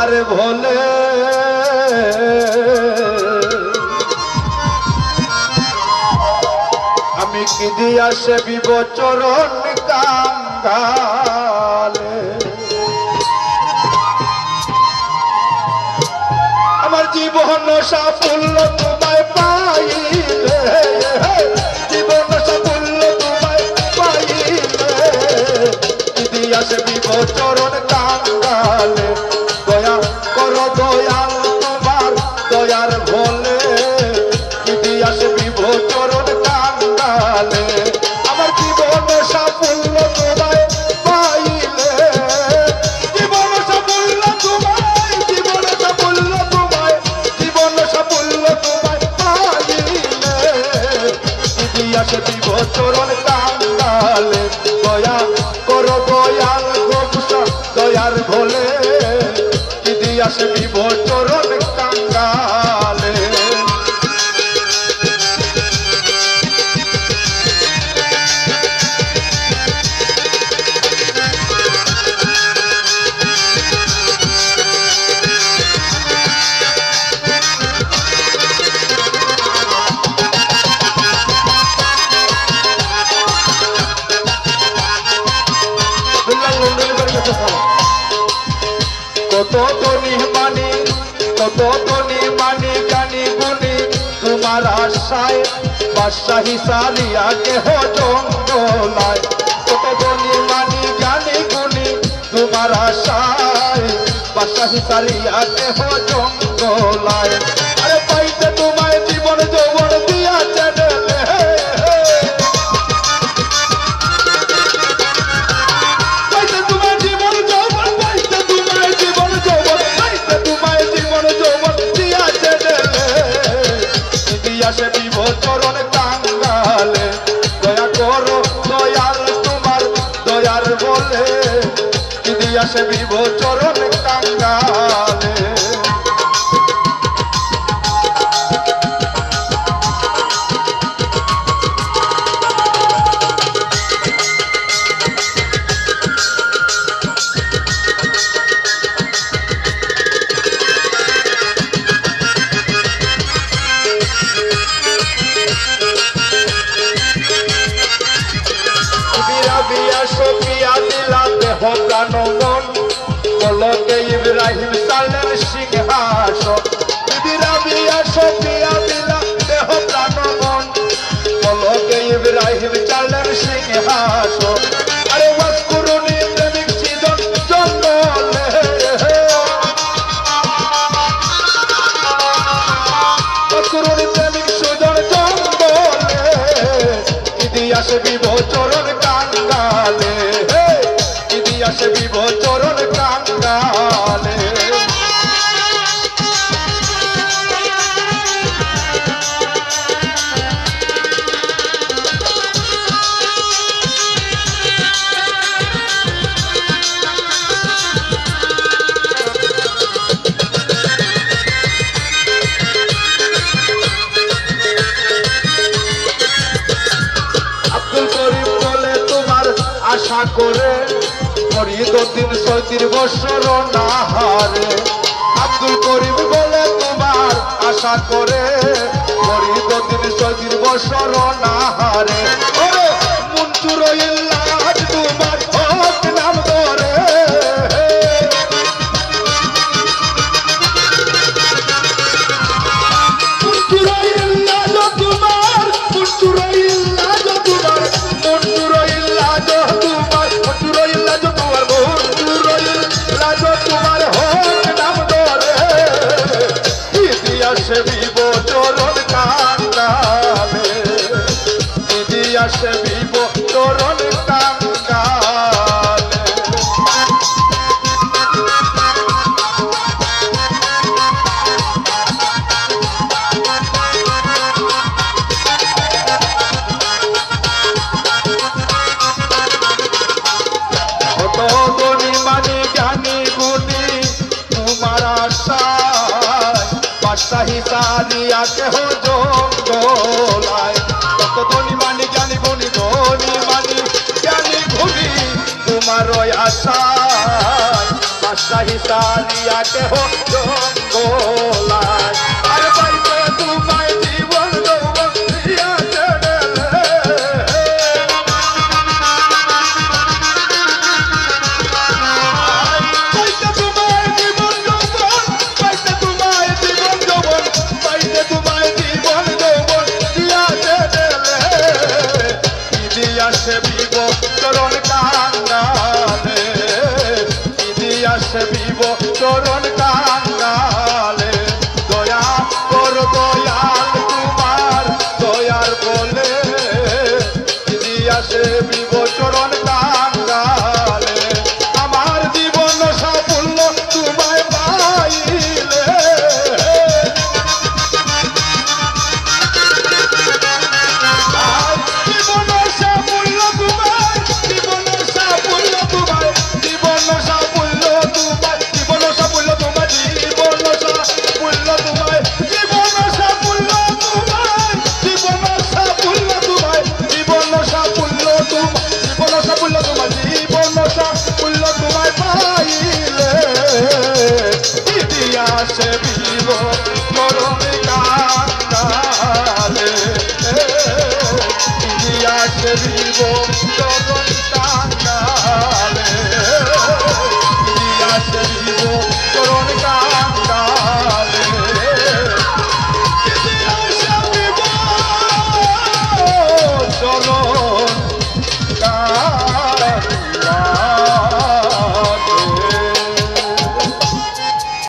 দয়ার ভোলে আমি কি দিয়া সেবিব চরণ কাঙ্গালে আমার জীবন সাফল্য তোমায় পাইলে জীবন সাফল্য তোমায় পাইলে কি দিয়া সেবিব চরণ কাঙ্গালে দয়া করো দয়াল তোমার দয়ার ভোলে কি দিয়া সেবিব চরণ কাঙ্গালে আমার জীবন সাফল্য তোমায় পাইলে জীবন সাফল্য তোমায় জীবন সাফল্য তোমায় জীবন সাফল্য তোমায় পাইলে কি দিয়া সেবিব চরণ কাঙ্গালে দয়া করো দয়াল গোপসা দয়ার ভোলে কি দিয়া সেবিব চরণ কাঙ্গালে কত ধনী মানি কত ধনী মানি জ্ঞানী গুণী তোমার আশায় বাদশাহী সারিয়া কেহ জঙ্গলায় কত ধনী মানি জ্ঞানী গুণী তোমার আশায় বাদশাহী সারিয়া কেহ জঙ্গলায় আরে পাইতে তোমায় জীবন যৌবন দিয়াছে সেবিব চরণ কাঙ্গালে দয়া করো দয়াল তোমার দয়ার বলে কি দিয়া সেবিব চরণ কাঙ্গালে সপিয়া দিলা দেহ প্রাণ মন পলকে ইব্রাহিম সালের সিংহাসন বিবিরাবিয়া সপিয়া দিলা দেহ প্রাণ মন পলকে ইব্রাহিম সালের সিংহাসন আরে ওয়াসকুরুনি প্রেমিক সিজন জঙ্গলে ওয়াসকুরুনি প্রেমিক সুজন জঙ্গলে কি দিয়া সেবিব চরণ কাঙ্গালে কি দিয়া সেবিব চরণ কাঙ্গালে আব্দুল করিম বলে তোমার আশা করে ফরিদউদ্দিন ৩৬ বছর না হারে আব্দুল করিম বলে তোমার আশা করে ফরিদউদ্দিন ৩৬ বছর না হারে ওরে মনসুর ইল্লাজ তোমার হক নাম ধরে মনসুর ইল্লাজ তোমার মনসুর ইল্লাজ তোমার মনসুর ইল্লাজ তোমার মনসুর ইল্লাজ তোমার মনসুর ইল্লাজ তোমার হক নাম ধরে কি দিয়া সেবিব চরণ কাঙ্গালে কি দিয়া সেবিব চরণ কাঙ্গালে কত ধনী মানি জ্ঞানী গুণী তোমার আশায় বাদশাহী সারিয়া কেহ জঙ্গলায় কত ধনী মানি জ্ঞানী গুণী তোমার আশায় বাদশাহী সারিয়া কেহ জঙ্গলায় আর পাইতে তোমায় জীবন যৌবন দিয়াছে ঢেলে পাইতে তোমায় জীবন যৌবন পাইতে তোমায় জীবন যৌবন পাইতে তোমায় জীবন যৌবন দিয়াছে ঢেলে কি দিয়াছে বিব চরণ কাঙ্গালে বিব চরণ কাঙ্গালে দয়া কর দয়াল তোমার দয়ার বলে দিয়াছে বিব চরণ কাঙ্গালে আমার জীবন সাফল্য তোমায় পাইলে জীবন সাফল্য তোমায় জীবন সাফল্য তোমায় জীবন সাফল্য জীবন সাফল্য তোমায় জীবন সাফল্য তোমায় জীবন সাফল্য তোমায় জীবন সাফল্য তোমায় জীবন সাফল্য তোমায় জীবন সাফল্য তোমায় পাইলে ইতিহাসে বিব করণে